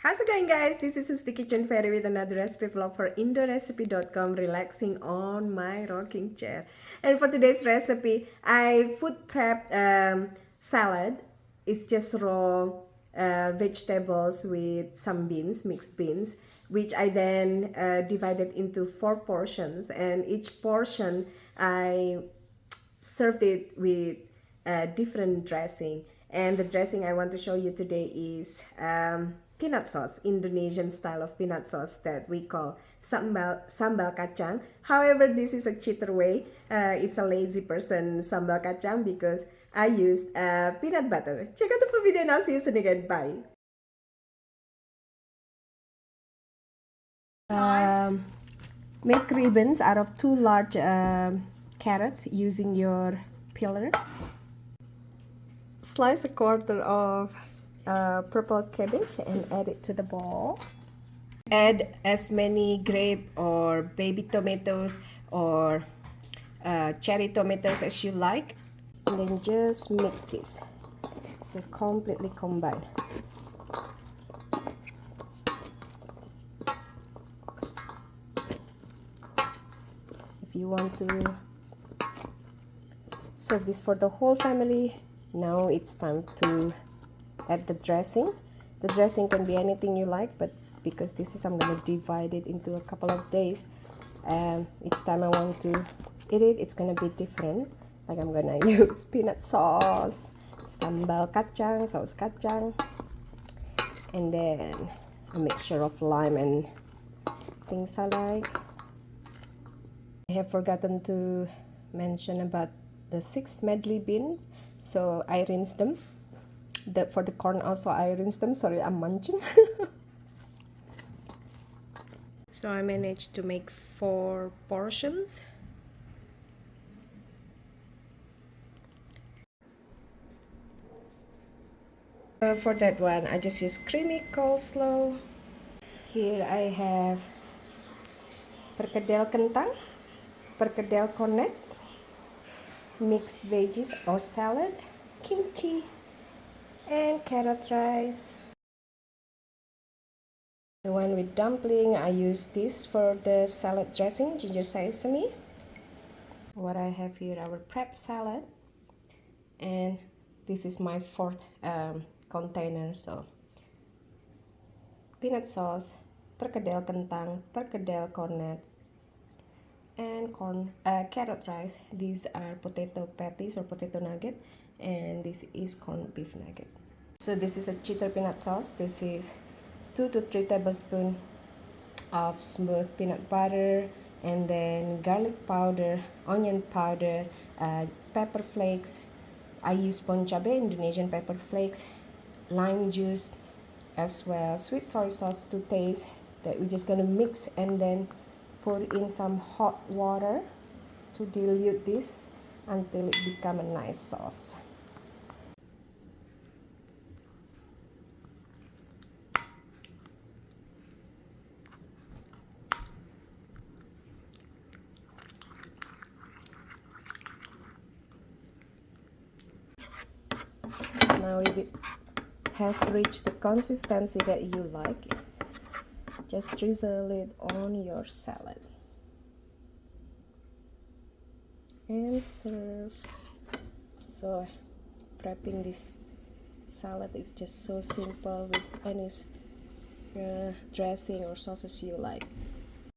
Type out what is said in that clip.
How's it going, guys? This is Susti Kitchen Fairy with another recipe vlog for indorecipe.com, relaxing on my rocking chair. And for today's recipe, I food prepped salad. It's just raw vegetables with some beans, mixed beans, which I then divided into 4 portions. And each portion I served it with a different dressing, and the dressing I want to show you today is peanut sauce, Indonesian style of peanut sauce that we call sambal kacang. However, this is a cheater way. It's a lazy person sambal kacang because I used peanut butter. Check out the full video and I'll see you soon again. Bye. Make ribbons out of 2 large carrots using your peeler. Slice a quarter of purple cabbage and add it to the bowl. Add as many grape or baby tomatoes or cherry tomatoes as you like, and then just mix this. They completely combine. If you want to serve this for the whole family, now it's time to add the dressing. The dressing can be anything you like, but because this is, I'm going to divide it into a couple of days, and each time I want to eat it, it's going to be different. Like I'm going to use peanut sauce, sambal kacang, saus kacang, and then a mixture of lime and things I like. I have forgotten to mention about the 6 medley beans, so I rinse them. For the corn also I rinse them. Sorry, I'm munching. So I managed to make 4 portions. For that one, I just use creamy coleslaw. Here I have perkedel kentang, perkedel cornet, mixed veggies or salad, kimchi, and carrot rice. The one with dumpling, I use this for the salad dressing, ginger sesame. What I have here, our prep salad, and this is my 4th container. So peanut sauce, perkedel kentang, perkedel cornet, and carrot rice. These are potato patties or potato nugget, and this is corned beef nugget. So this is a cheater peanut sauce. This is 2 to 3 tablespoons of smooth peanut butter, and then garlic powder, onion powder, pepper flakes. I use bon cabe, Indonesian pepper flakes, lime juice, as well sweet soy sauce to taste. That we're just gonna mix and then pour in some hot water to dilute this until it becomes a nice sauce. Now if it has reached the consistency that you like, just drizzle it on your salad and serve. So prepping this salad is just so simple with any dressing or sauces you like.